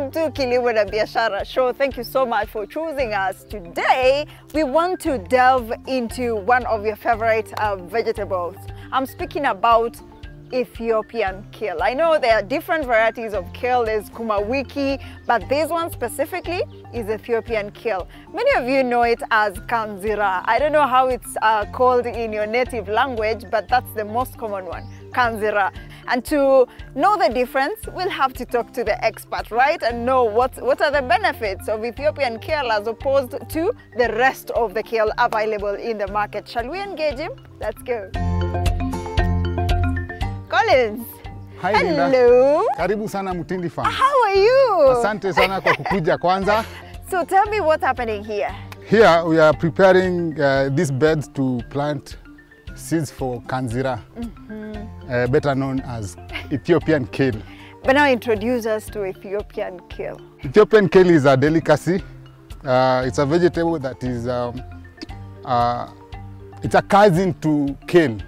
Welcome to Kilimo na Biashara Show. Thank you so much for choosing us. Today, we want to delve into one of your favorite vegetables. I'm speaking about Ethiopian kale. I know there are different varieties of kale. There's kumawiki, but this one specifically is Ethiopian kale. Many of you know it as Kanzira. I don't know how it's called in your native language, but that's the most common one, Kanzira. And to know the difference, we'll have to talk to the expert, right? And know what are the benefits of Ethiopian kale as opposed to the rest of the kale available in the market. Shall we engage him? Let's go. Collins. Hi, hello. Linda. Karibu sana Mutindi Farm. How are you? Asante sana kwa kukuja kwanza. So tell me what's happening here. Here we are preparing these beds to plant seeds for Kanzira, better known as Ethiopian kale. But now introduce us to Ethiopian kale. Ethiopian kale is a delicacy. It's a vegetable that is it's a cousin to kale.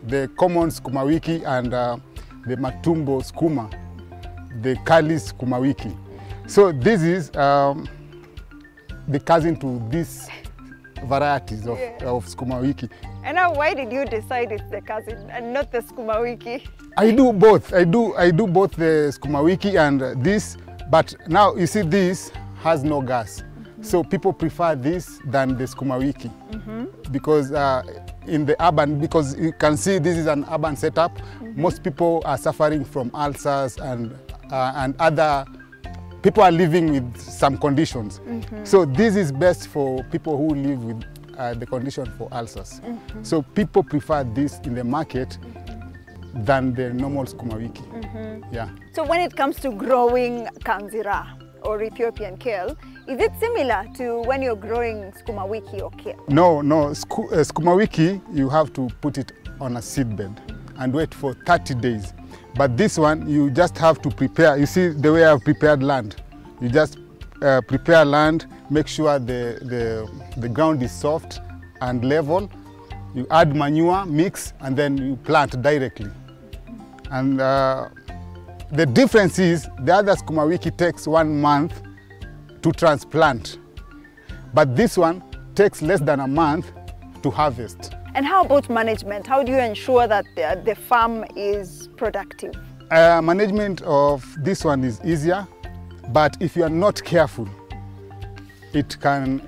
The common skumawiki and the matumbo skuma, the kali skumawiki. So this is the cousin to these varieties of skumawiki. And now why did you decide it's the cousin and not the skumawiki? I do both. I do both the skumawiki and this, but now you see this has no gas. So people prefer this than the skumawiki because in the urban, because you can see this is an urban setup, most people are suffering from ulcers and other people are living with some conditions. So this is best for people who live with the condition for ulcers. So people prefer this in the market than the normal skumawiki. Yeah. So when it comes to growing Kanzira or Ethiopian kale, is it similar to when you're growing skumawiki or kale? No. Skumawiki, you have to put it on a seed bed and wait for 30 days. But this one, you just have to prepare. You see the way I've prepared land. You just prepare land, make sure the ground is soft and level. You add manure, mix, and then you plant directly. And the difference is the other skumawiki takes 1 month to transplant, but this one takes less than a month to harvest. And how about management? How do you ensure that the farm is productive? Management of this one is easier, but if you are not careful, it can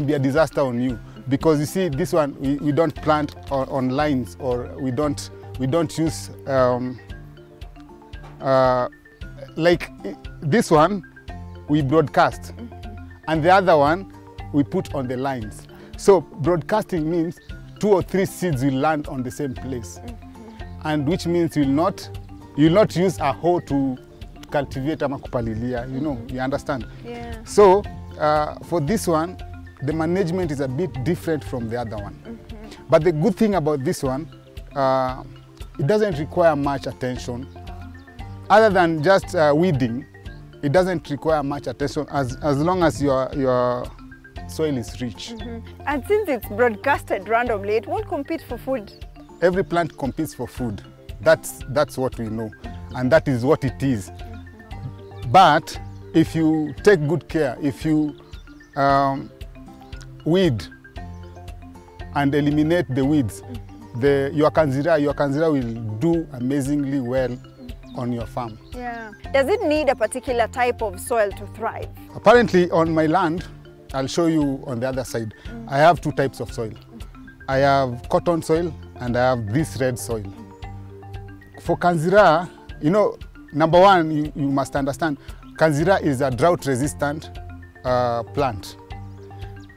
be a disaster on you. Because you see, this one we don't plant on lines, or we don't use like this one we broadcast, and the other one we put on the lines. So broadcasting means 2 or 3 seeds will land on the same place, and which means you'll not use a hoe to cultivate ama kupalilia, you understand? Yeah. So for this one, the management is a bit different from the other one. But the good thing about this one, it doesn't require much attention. Other than just weeding, it doesn't require much attention as long as your soil is rich. And since it's broadcasted randomly, it won't compete for food. Every plant competes for food. That's what we know, and that is what it is. But if you take good care, if you weed and eliminate the weeds, your Kanzira will do amazingly well on your farm. Yeah. Does it need a particular type of soil to thrive? Apparently on my land, I'll show you on the other side, I have 2 types of soil. I have cotton soil and I have this red soil. For Kanzira, number one, you must understand, Kanzira is a drought resistant plant.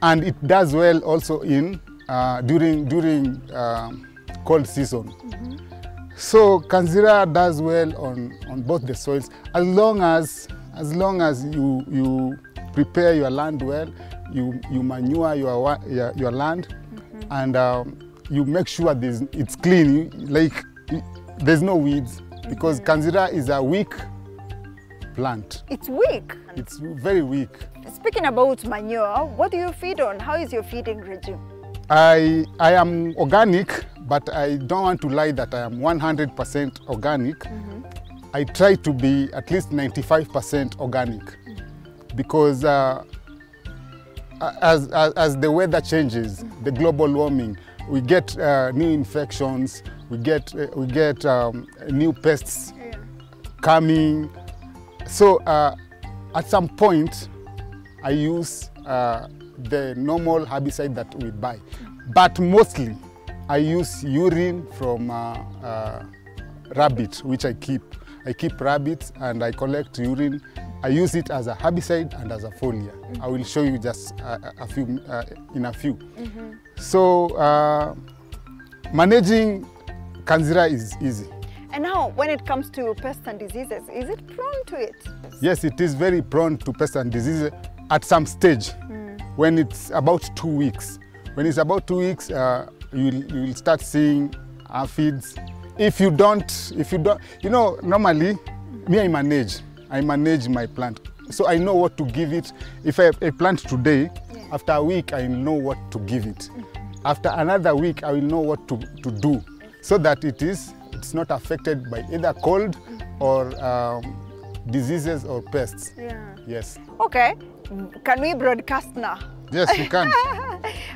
And it does well also in during cold season. So Kanzira does well on both the soils as long as you prepare your land well, you manure your land, and you make sure it's clean. Like there's no weeds, because Kanzira is a weak plant. It's weak. It's very weak. Speaking about manure, what do you feed on? How is your feeding regime? I am organic, but I don't want to lie that I am 100% organic. I try to be at least 95% organic. because as the weather changes, the global warming, we get new infections, we get new pests coming. So at some point, I use the normal herbicide that we buy, but mostly I use urine from rabbit, which I keep. I keep rabbits and I collect urine. I use it as a herbicide and as a foliar. I will show you just a few. So managing Kanzira is easy. And now, when it comes to pests and diseases, is it prone to it? Yes, it is very prone to pests and diseases at some stage. When it's about 2 weeks. When it's about 2 weeks, you will start seeing aphids. If you don't, normally, me, I manage my plant. So I know what to give it. If I plant today, after a week, I know what to give it. After another week, I will know what to do so that it's not affected by either cold or diseases or pests. Yeah. Yes. Okay. Can we broadcast now? Yes, you can.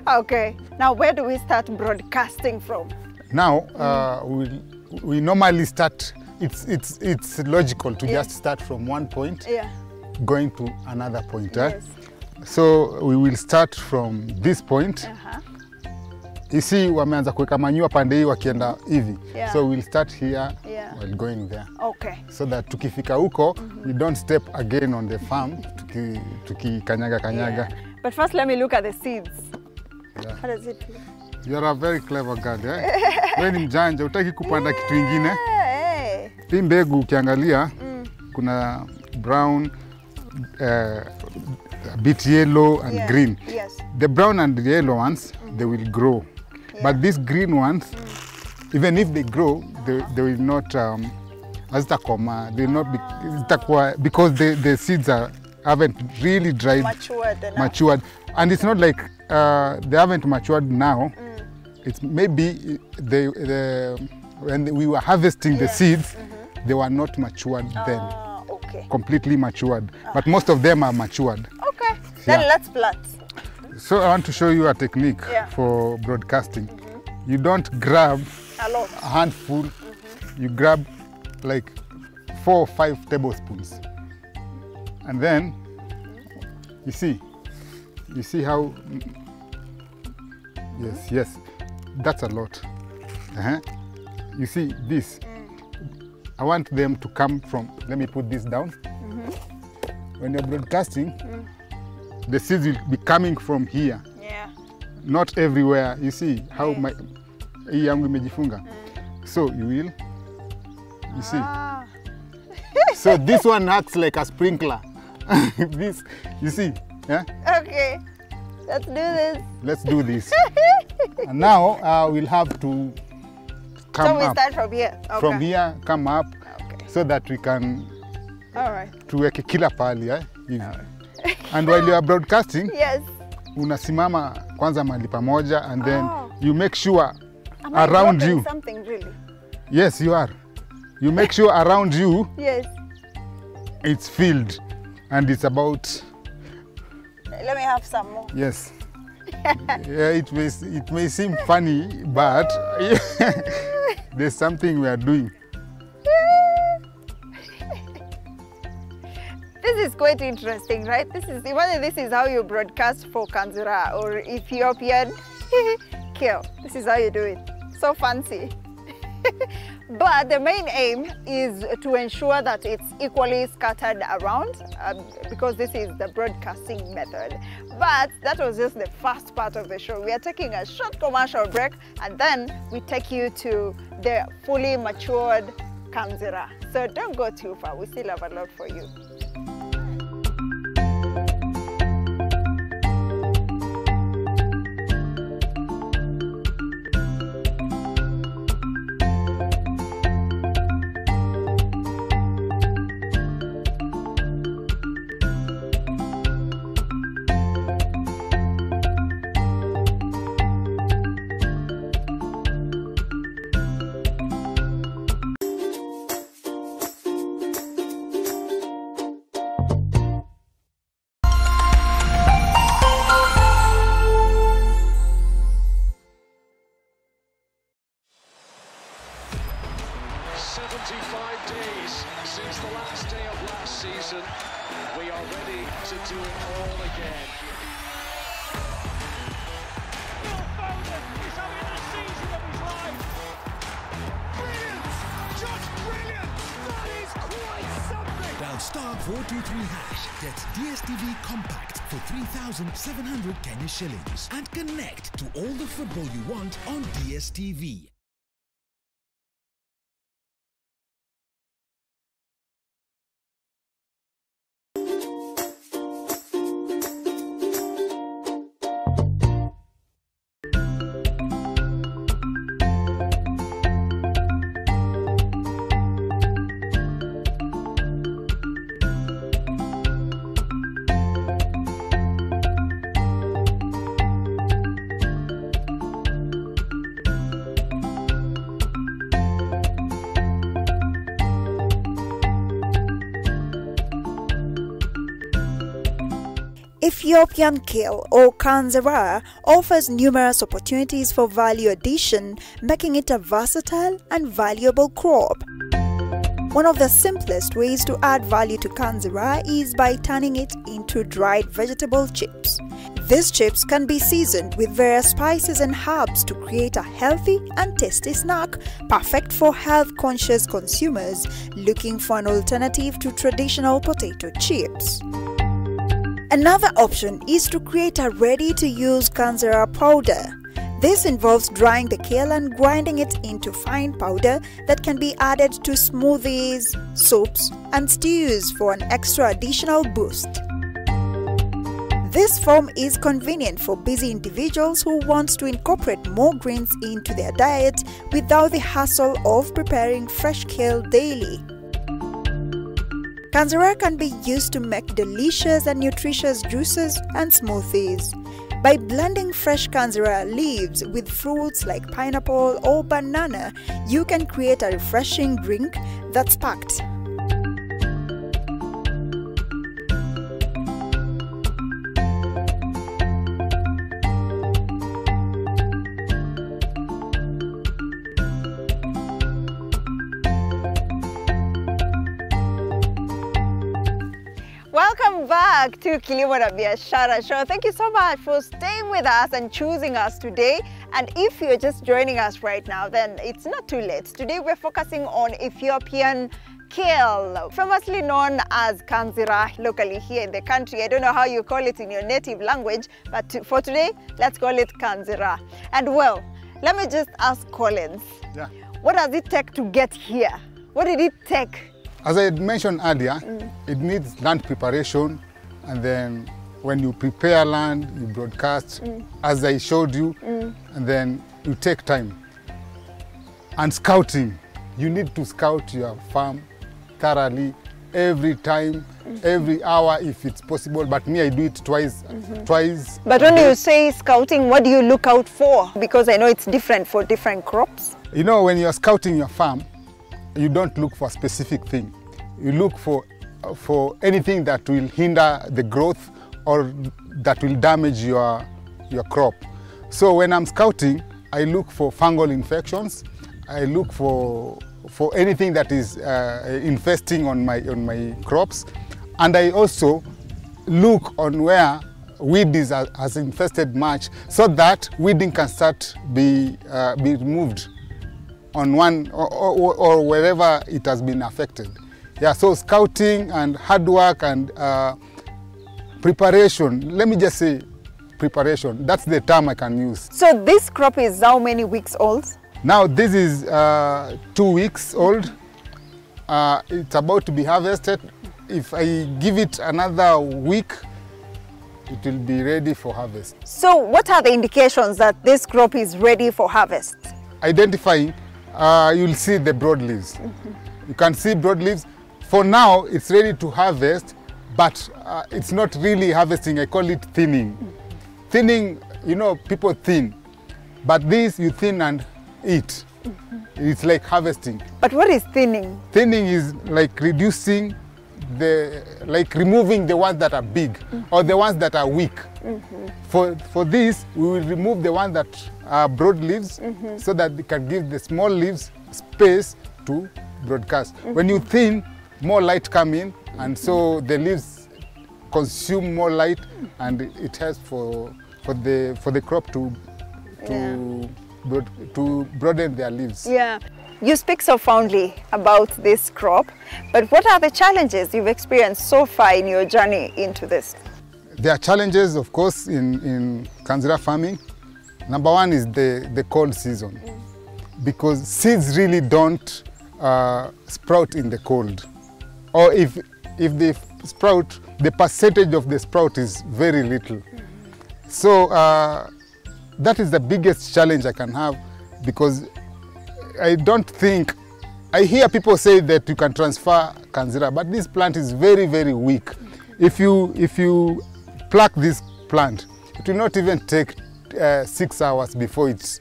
Okay. Now, where do we start broadcasting from? Now, we normally start, it's logical to just start from one point, going to another point. Yes. So we will start from this point. You see, wameanza kuweka manure pande hii wakienda hivi. So we'll start here while going there. Okay. So that tukifika huko, we don't step again on the farm, kanyaga. But first, let me look at the seeds. How does it look? You are a very clever girl, Wewe ni mjanja, hutaki kupanda kitu ingine. Hii mbegu ukiangalia, kuna brown, a bit yellow and green. Yes. The brown and the yellow ones, they will grow. But these green ones, even if they grow, they will not, they will not be, because the seeds haven't really dried, matured. And it's not like they haven't matured now. It's maybe when we were harvesting the seeds, they were not matured then. Okay. Completely matured. But most of them are matured. Okay. Then let's plant. So I want to show you a technique for broadcasting. You don't grab a handful. You grab like 4 or 5 tablespoons. And then, you see how, yes, that's a lot. You see this, I want them to come from, let me put this down. When you're broadcasting, the seeds will be coming from here. Not everywhere. You see how my hii yangu imejifunga. So you see. So this one acts like a sprinkler. This, you see, Okay, let's do this. Let's do this. And now we'll have to come So we up. start from here. Okay. From here, come up, so that we can tuweke kila pahali hivi. And while you are broadcasting, unasimama kwanza mahali pamoja, and then you make sure around you. Something really? Yes, you are. You make sure around you. It's filled, and it's about. Let me have some more. Yes. It may seem funny, but there's something we are doing. This is quite interesting, right? Whether this is how you broadcast for Kanzira or Ethiopian kale. This is how you do it. So fancy. But the main aim is to ensure that it's equally scattered around because this is the broadcasting method. But that was just the first part of the show. We are taking a short commercial break, and then we take you to the fully matured Kanzira. So don't go too far. We still have a lot for you. ready to do it all again. Phil Foden is having the season of his life. Brilliant! Just brilliant! That is quite something! Dial *423# gets DSTV Compact for 3,700 Kenya shillings and connect to all the football you want on DSTV. Ethiopian kale or Kanzira offers numerous opportunities for value addition, making it a versatile and valuable crop. One of the simplest ways to add value to Kanzira is by turning it into dried vegetable chips. These chips can be seasoned with various spices and herbs to create a healthy and tasty snack, perfect for health-conscious consumers looking for an alternative to traditional potato chips. Another option is to create a ready-to-use Kanzira powder. This involves drying the kale and grinding it into fine powder that can be added to smoothies, soups, and stews for an extra additional boost. This form is convenient for busy individuals who want to incorporate more greens into their diet without the hassle of preparing fresh kale daily. Kanzira can be used to make delicious and nutritious juices and smoothies. By blending fresh Kanzira leaves with fruits like pineapple or banana, you can create a refreshing drink that's packed. Welcome back to Kilimo na Biashara Show. Thank you so much for staying with us and choosing us today. And if you're just joining us right now, then it's not too late. Today we're focusing on Ethiopian kale, famously known as Kanzira locally here in the country. I don't know how you call it in your native language, but for today, let's call it Kanzira. And well, let me just ask Collins, what does it take to get here? What did it take? As I had mentioned earlier, it needs land preparation, and then when you prepare land, you broadcast, as I showed you, and then you take time. And scouting, you need to scout your farm thoroughly, every time, every hour if it's possible, but me I do it twice. But when you say scouting, what do you look out for? Because I know it's different for different crops. You know, when you're scouting your farm, you don't look for a specific thing. You look for anything that will hinder the growth or that will damage your crop. So when I'm scouting, I look for fungal infections. I look for anything that is infesting on my crops, and I also look on where weed has infested much, so that weeding can start be removed on one or wherever it has been affected. Yeah, so scouting and hard work and preparation. Let me just say preparation. That's the term I can use. So this crop is how many weeks old? Now this is 2 weeks old. It's about to be harvested. If I give it another week, it will be ready for harvest. So what are the indications that this crop is ready for harvest? Identifying, you'll see the broad leaves. You can see broad leaves. For now, it's ready to harvest, but it's not really harvesting. I call it thinning. Thinning, you know, people thin, but this you thin and eat. It's like harvesting. But what is thinning? Thinning is like reducing removing the ones that are big or the ones that are weak. For this, we will remove the ones that are broad leaves so that they can give the small leaves space to broadcast. When you thin, more light come in, and so the leaves consume more light, and it helps for the crop to broaden their leaves. Yeah. You speak so fondly about this crop, but what are the challenges you've experienced so far in your journey into this? There are challenges, of course, in Kanzira farming. Number one is the cold season, because seeds really don't sprout in the cold. Or if they sprout, the percentage of the sprout is very little. So that is the biggest challenge I can have, because I don't think, I hear people say that you can transfer Kanzira, but this plant is very, very weak. If you pluck this plant, it will not even take 6 hours before it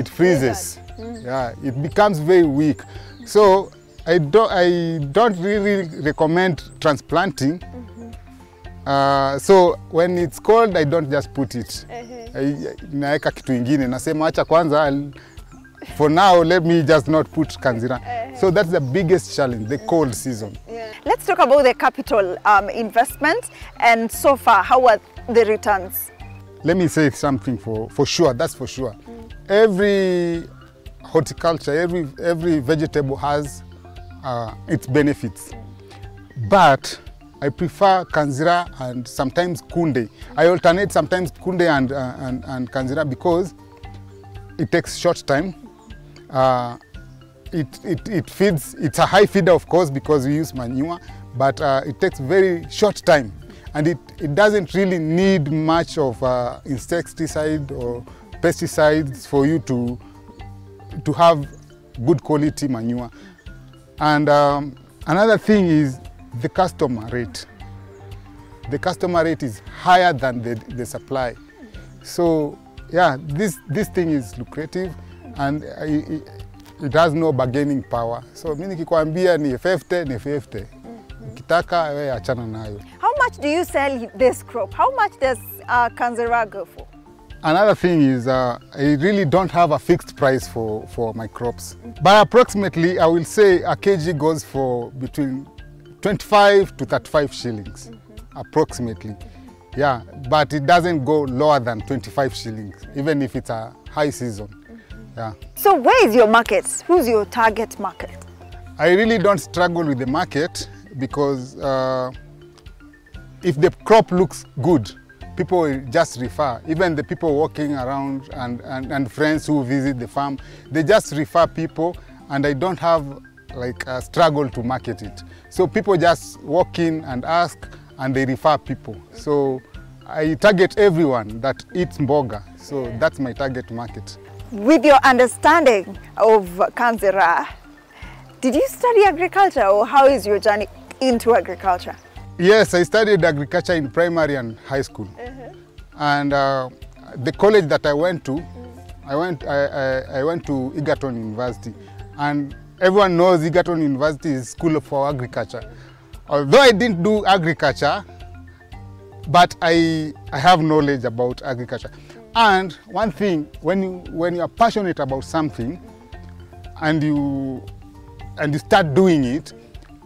freezes. Yeah, it becomes very weak. So I don't really recommend transplanting. So when it's cold, I don't just put it. Naeka kitu ingine, nasema acha kwanza, for now let me just not put Kanzira. So that's the biggest challenge, the cold season. Let's talk about the capital investment, and so far, how are the returns? Let me say something for sure, that's for sure. Every horticulture, every vegetable has its benefits. But I prefer Kanzira and sometimes Kunde. I alternate sometimes Kunde and Kanzira because it takes short time. It feeds, it's a high feeder of course because we use manure, but it takes very short time. And it doesn't really need much of insecticide or pesticides for you to have good quality manure. And another thing is the customer rate. The customer rate is higher than the supply. So yeah, this thing is lucrative and it has no bargaining power. So mimi nikikwambia ni 50 ni 50. Ukitaka wewe achana nayo. How much do you sell this crop? How much does Kanzira go for? Another thing is I really don't have a fixed price for my crops. But approximately I will say a kg goes for between 25 to 35 shillings, approximately. Yeah, but it doesn't go lower than 25 shillings, even if it's a high season. Yeah. So where is your market? Who's your target market? I really don't struggle with the market because if the crop looks good, people will just refer. Even the people walking around and friends who visit the farm, they just refer people, and I don't have like a struggle to market it. So people just walk in and ask, and they refer people. So I target everyone that eats mboga. So that's my target market. With your understanding of Kanzira, did you study agriculture, or how is your journey into agriculture? Yes, I studied agriculture in primary and high school. And the college that I went to, I went to Egerton University. And everyone knows Egerton University is school for agriculture. Although I didn't do agriculture, but I have knowledge about agriculture. And one thing, when you are passionate about something and you start doing it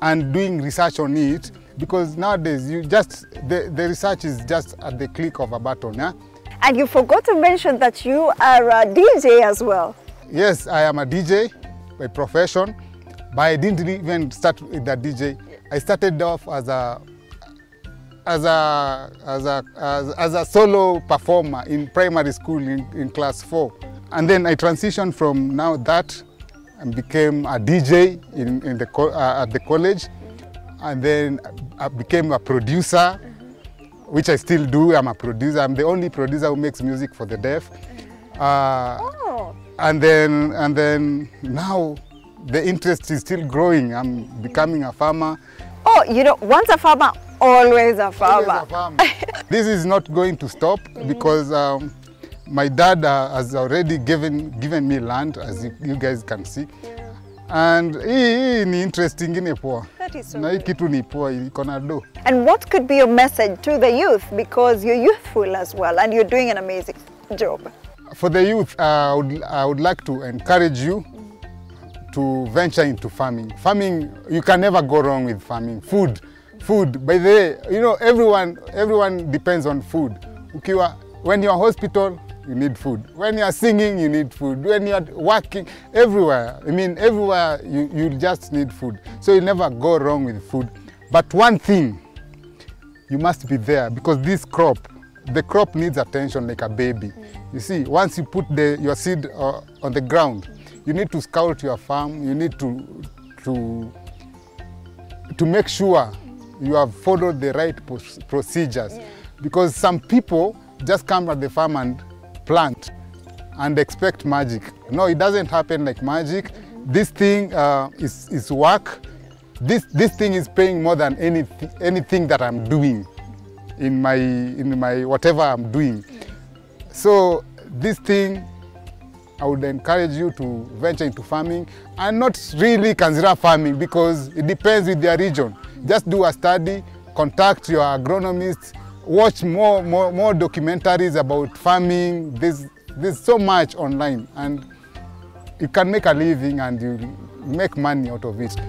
and doing research on it, because nowadays you just the research is just at the click of a button, yeah? And you forgot to mention that you are a DJ as well. Yes, I am a DJ by profession, but I didn't even start with the DJ. I started off as a solo performer in primary school in class 4. And then I transitioned from that and became a DJ at the college. And then I became a producer, which I still do. I'm a producer. I'm the only producer who makes music for the deaf. And then now the interest is still growing. I'm becoming a farmer. Oh, you know, once a farmer, always a farmer. Always a farmer. This is not going to stop because my dad has already given me land, as you guys can see. And hii ni interest ingine poa. That is so na hii kitu ni poa, iko na do. And what could be your message to the youth, because you're youthful as well and you're doing an amazing job? For the youth, I would like to encourage you to venture into farming. Farming, you can never go wrong with farming. Food, food. By the way, you know, everyone depends on food. When you're hospital, you need food. When you're singing, you need food. When you're working, everywhere, I mean, everywhere you just need food. So you never go wrong with food. But one thing, you must be there, because this crop, the crop needs attention like a baby. You see, once you put your seed on the ground, you need to scout your farm. You need to make sure you have followed the right procedures. Yeah. Because some people just come at the farm and plant and expect magic. No, it doesn't happen like magic. This thing is work. This thing is paying more than anything that I'm doing in my whatever I'm doing. So this thing, I would encourage you to venture into farming, and not really Kanzira farming, because it depends with their region. Just do a study, contact your agronomist, watch more documentaries about farming. There's so much online, and you can make a living and you make money out of it.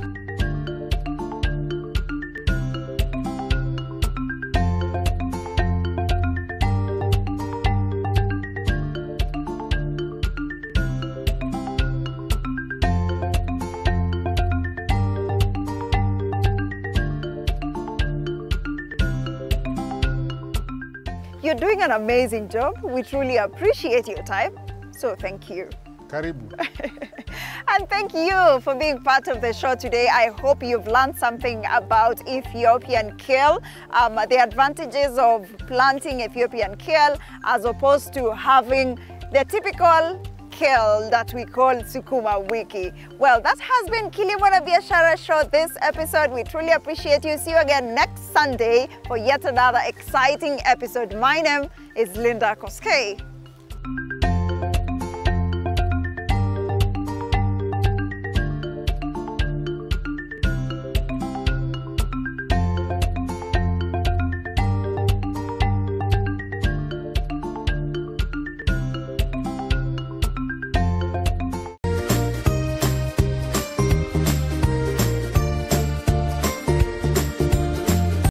You're doing an amazing job. We truly appreciate your time. So thank you. Karibu. And thank you for being part of the show today. I hope you've learned something about Ethiopian kale, the advantages of planting Ethiopian kale as opposed to having the typical kale that we call sukuma wiki. Well, that has been Kilimo na Biashara Show this episode. We truly appreciate you. See you again next Sunday for yet another exciting episode. My name is Linda Koskei.